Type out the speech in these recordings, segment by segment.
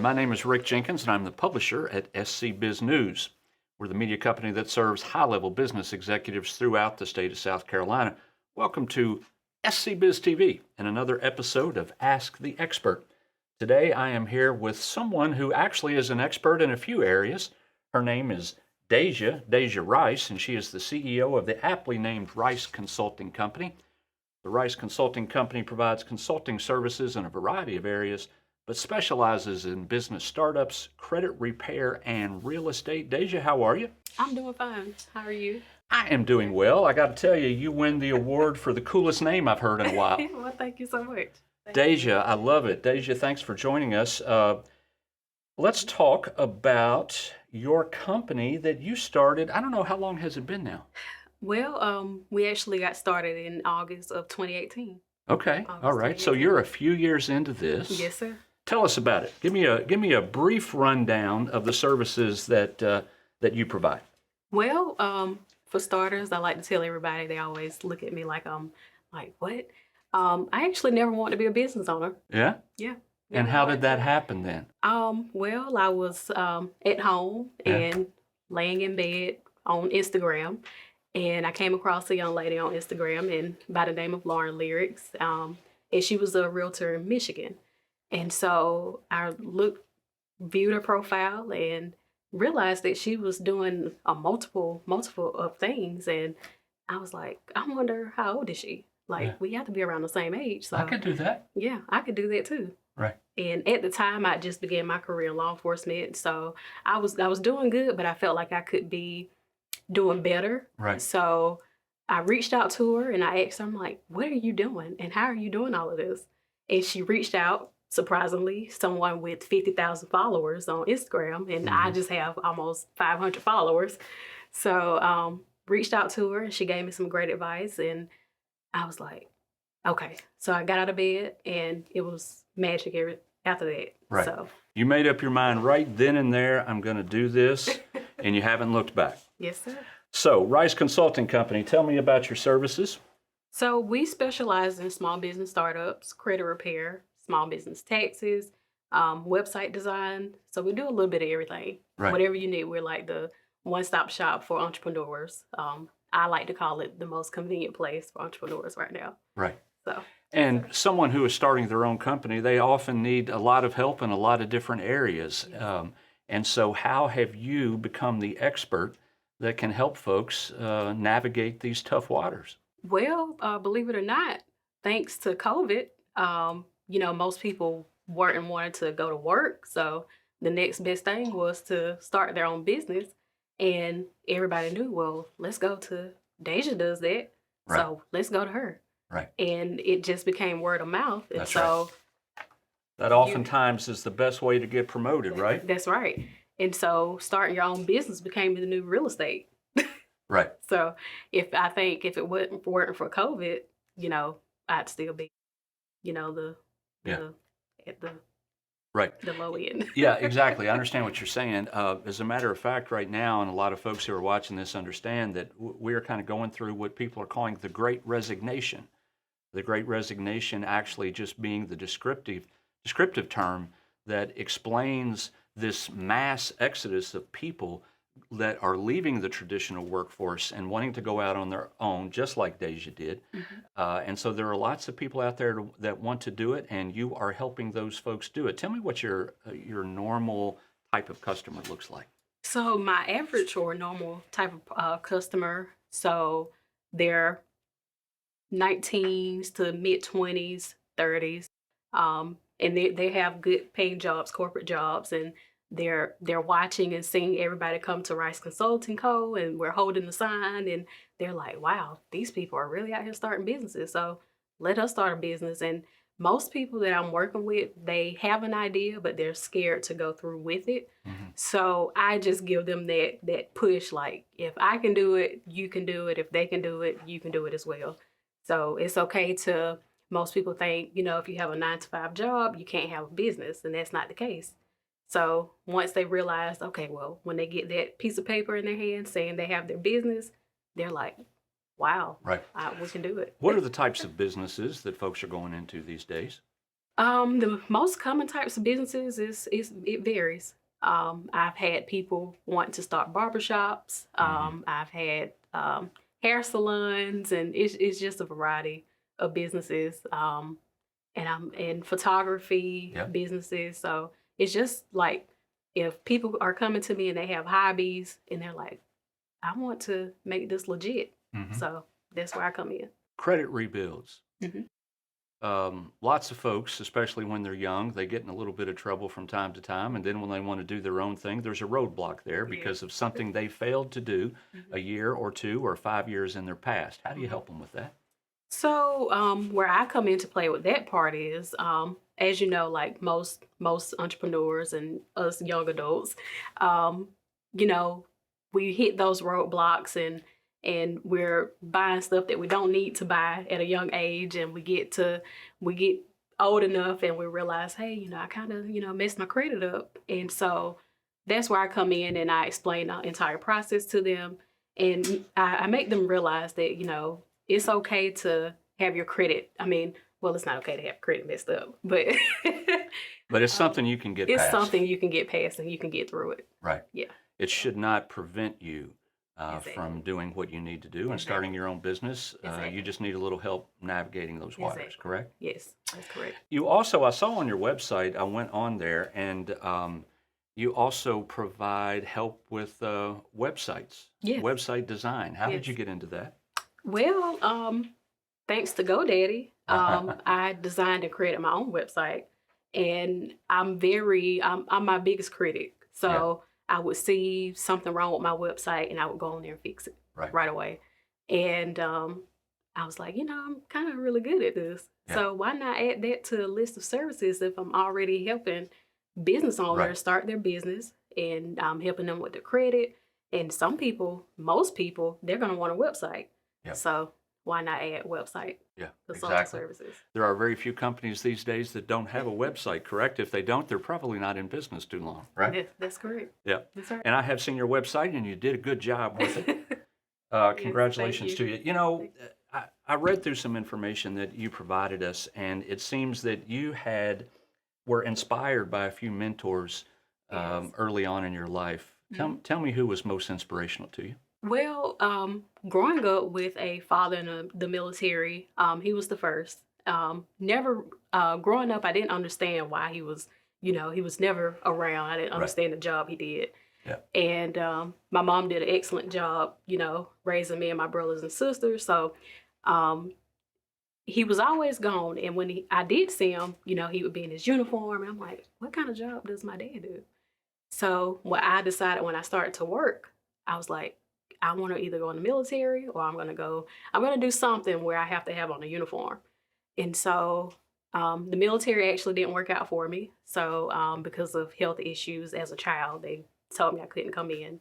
everyone. My name is Rick Jenkins, and I'm the publisher at SC Biz News. We're the media company that serves high-level business executives throughout the state of South Carolina. Welcome to SC Biz TV and another episode of Ask the Expert. Today, I am here with someone who actually is an expert in a few areas. Her name is Dazia Rice, and she is the CEO of the aptly named Rice Consulting Company. The Rice Consulting Company provides consulting services in a variety of areas, but specializes in business startups, credit repair, and real estate. Dazia, how are you? I'm doing fine. How are you? I am doing well. I got to tell you, you win the award for the coolest name I've heard in a while. Well, thank you so much. Dazia, I love it. Dazia, thanks for joining us. Let's talk about your company that you started. I don't know, how long has it been now? Well, we actually got started in August of 2018. Okay, all right. So you're a few years into this. Yes, sir. Tell us about it. Give me a brief rundown of the services that you provide. Well, for starters, I like to tell everybody, they always look at me like I'm like, what? I actually never wanted to be a business owner. Yeah? Yeah. And how did that happen then? Well, I was at home and laying in bed on Instagram, and I came across a young lady on Instagram and by the name of Lauren Lyrics, and she was a realtor in Michigan. And so I viewed her profile and realized that she was doing a multiple of things. And I was like, I wonder, how old is she? Like, we have to be around the same age. So I could do that. Yeah, I could do that too. Right. And at the time, I just began my career in law enforcement. So I was doing good, but I felt like I could be doing better. Right. So I reached out to her and I asked her, I'm like, what are you doing? And how are you doing all of this? And she reached out, surprisingly, someone with 50,000 followers on Instagram. And I just have almost 500 followers. So reached out to her and she gave me some great advice. And I was like, okay. So I got out of bed and it was magic after that. Right. So you made up your mind right then and there, I'm going to do this, and you haven't looked back. Yes, sir. So, Rice Consulting Company, tell me about your services. So we specialize in small business startups, credit repair, small business taxes, website design. So we do a little bit of everything. Right. Whatever you need, we're like the one-stop shop for entrepreneurs. I like to call it the most convenient place for entrepreneurs right now. Right. So. And someone who is starting their own company, they often need a lot of help in a lot of different areas. And so how have you become the expert that can help folks navigate these tough waters? Well, believe it or not, thanks to COVID, most people weren't wanting to go to work. So the next best thing was to start their own business. And everybody knew, well, let's go to Dazia does that. Right. So let's go to her. Right. And it just became word of mouth. And That's so right. That oftentimes is the best way to get promoted, right? That's right. And so starting your own business became the new real estate. Right. So if it weren't for COVID, I'd still be, at the right. the low end. Yeah, exactly. I understand what you're saying. As a matter of fact, right now, and a lot of folks who are watching this understand that we are kind of going through what people are calling the Great Resignation. The Great Resignation actually just being the descriptive term that explains this mass exodus of people that are leaving the traditional workforce and wanting to go out on their own, just like Dazia did. And so there are lots of people out there that want to do it, and you are helping those folks do it. Tell me what your normal type of customer looks like. So my average or normal type of customer, so they're 19s to mid-20s, 30s, and they have good paying jobs, corporate jobs, and they're watching and seeing everybody come to Rice Consulting Co. and we're holding the sign and they're like, wow, these people are really out here starting businesses. So let us start a business. And most people that I'm working with, they have an idea, but they're scared to go through with it. So I just give them that push, like, if I can do it, you can do it. If they can do it, you can do it as well. So it's okay to, most people think, if you have a 9-to-5 job, you can't have a business, and that's not the case. So once they realize, okay, well, when they get that piece of paper in their hand saying they have their business, they're like, wow, right, we can do it. What are the types of businesses that folks are going into these days? The most common types of businesses is it varies. I've had people want to start barbershops. I've had hair salons, and it's just a variety of businesses. And I'm in photography Yeah. businesses, so it's just like if people are coming to me and they have hobbies and they're like, I want to make this legit, so that's where I come in. Credit rebuilds. hmm Lots of folks, especially when they're young, they get in a little bit of trouble from time to time. And then when they want to do their own thing, there's a roadblock there because of something they failed to do a year or 2 or 5 years in their past. How do you help them with that? So, where I come into play with that part is, as you know, like most entrepreneurs and us young adults, um, you know, we hit those roadblocks and we're buying stuff that we don't need to buy at a young age, and we get old enough and we realize, hey, I kind of messed my credit up, and so that's where I come in and I explain the entire process to them, and I make them realize that it's okay to have your credit. I mean, well, it's not okay to have credit messed up, but But it's something you can get it's past. something you can get past and you can get through it. Right. Yeah. It should not prevent you Exactly. from doing what you need to do and starting your own business. Exactly. You just need a little help navigating those waters, Exactly. correct? Yes, that's correct. You also, I saw on your website, I went on there, and you also provide help with websites, Yes. website design. How did Yes. you get into that? Well, thanks to GoDaddy, I designed and created my own website, and I'm my biggest critic. So I would see something wrong with my website, and I would go on there and fix it right away. And I was like, I'm kind of really good at this. Yeah. So why not add that to a list of services if I'm already helping business owners start their business, and I'm helping them with their credit. And most people, they're going to want a website. Yep. So why not add website consulting services? There are very few companies these days that don't have a website, correct? If they don't, they're probably not in business too long, right? That's correct. Yeah. That's right. And I have seen your website, and you did a good job with it. Congratulations to you. I read through some information that you provided us, and it seems that you were inspired by a few mentors early on in your life. Tell me who was most inspirational to you. Well, growing up with a father in the military, he was the first. Never growing up, I didn't understand why he was never around. I didn't understand the job he did. Yeah. And my mom did an excellent job, raising me and my brothers and sisters. So he was always gone. And when I did see him, he would be in his uniform. And I'm like, what kind of job does my dad do? So what I decided when I started to work, I was like, I want to either go in the military or I'm going to do something where I have to have on a uniform. And so the military actually didn't work out for me. So because of health issues as a child, they told me I couldn't come in.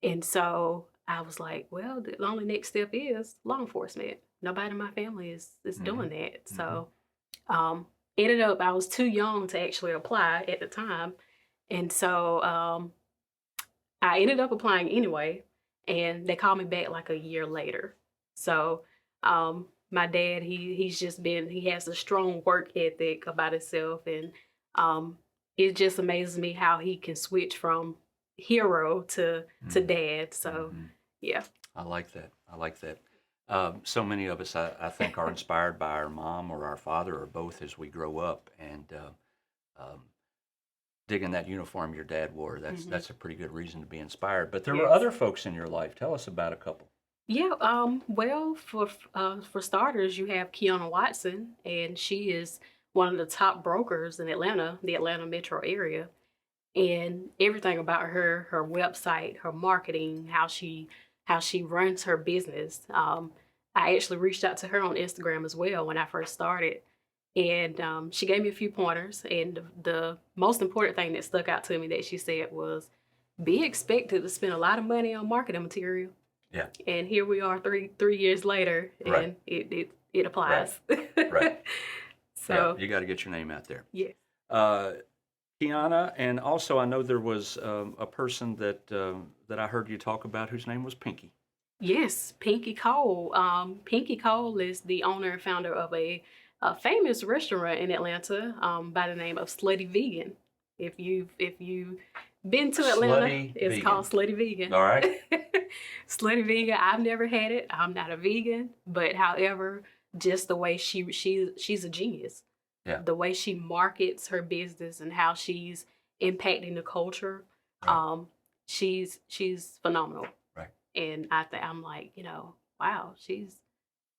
And so I was like, well, the only next step is law enforcement. Nobody in my family is doing that. So ended up, I was too young to actually apply at the time. And so I ended up applying anyway, and they called me back like a year later. So my dad, he has a strong work ethic about himself, and it just amazes me how he can switch from hero to dad. So yeah. I like that. So many of us, I think, are inspired by our mom or our father or both as we grow up, and digging that uniform your dad wore, that's a pretty good reason to be inspired. But there were other folks in your life. Tell us about a couple. Yeah, well, for starters, you have Kiana Watson, and she is one of the top brokers in Atlanta, the Atlanta metro area. And everything about her website, her marketing, how she runs her business. I actually reached out to her on Instagram as well when I first started. And she gave me a few pointers. And the most important thing that stuck out to me that she said was, be expected to spend a lot of money on marketing material. Yeah. And here we are 3 years later, and it applies. Right. So you got to get your name out there. Yeah. Kiana, and also I know there was a person that I heard you talk about whose name was Pinky. Yes, Pinky Cole. Pinky Cole is the owner and founder of a a famous restaurant in Atlanta by the name of Slutty Vegan. If you've been to Atlanta, Slutty it's Vegan. called Slutty Vegan. All right. Slutty Vegan. I've never had it. I'm not a vegan, but however, just the way she's a genius. Yeah. The way she markets her business and how she's impacting the culture, Right. she's phenomenal. Right. And I'm like, wow, she's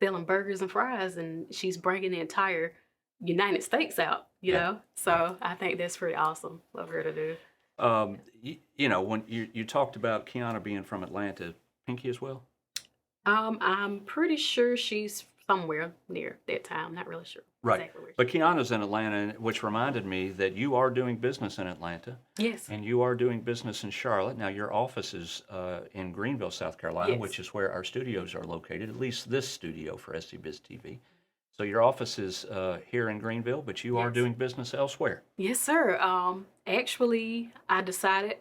selling burgers and fries, and she's bringing the entire United States out. You know, so I think that's pretty awesome of her to do. When you talked about Kiana being from Atlanta, Pinky as well? I'm pretty sure she's somewhere near that town. Not really sure. Right. Exactly where But Kiana's in Atlanta, which reminded me that you are doing business in Atlanta. Yes. And you are doing business in Charlotte. Now, your office is in Greenville, South Carolina, Yes. which is where our studios are located, at least this studio for SC Biz TV. So your office is here in Greenville, but you are Yes. doing business elsewhere. Yes, sir. Actually, I decided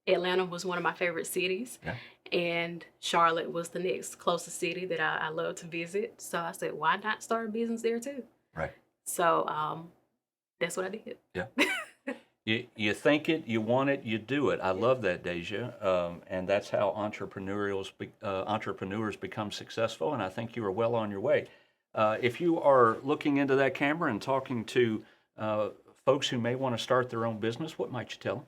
Atlanta was one of my favorite cities, Yeah. and Charlotte was the next closest city that I love to visit. So I said, why not start a business there too? Right. So that's what I did. Yeah. You think it, you want it, you do it. I love that, Dazia, and that's how entrepreneurs become successful, and I think you are well on your way. If you are looking into that camera and talking to folks who may want to start their own business, what might you tell them?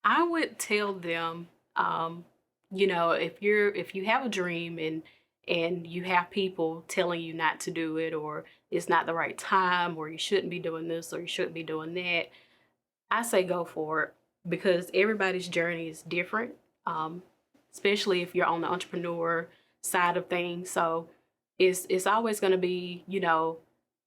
I would tell them, if you have a dream and you have people telling you not to do it, or it's not the right time, or you shouldn't be doing this, or you shouldn't be doing that, I say go for it, because everybody's journey is different, especially if you're on the entrepreneur side of things. So it's always going to be, you're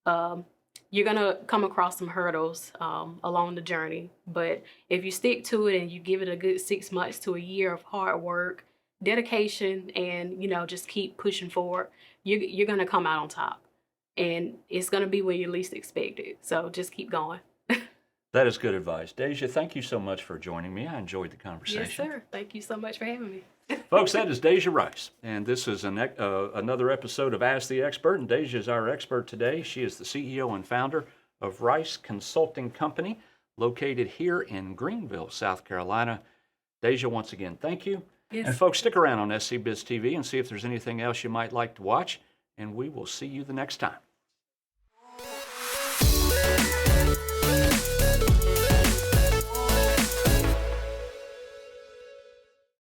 going to come across some hurdles along the journey. But if you stick to it and you give it a good 6 months to a year of hard work, dedication, and, just keep pushing forward, you're going to come out on top. And it's going to be when you least expect it. So just keep going. That is good advice. Dazia, thank you so much for joining me. I enjoyed the conversation. Yes, sir. Thank you so much for having me. Folks, that is Dazia Rice, and this is another episode of Ask the Expert, and Dazia is our expert today. She is the CEO and founder of Rice Consulting Company, located here in Greenville, South Carolina. Dazia, once again, thank you. Yes. And folks, stick around on SC Biz TV and see if there's anything else you might like to watch, and we will see you the next time.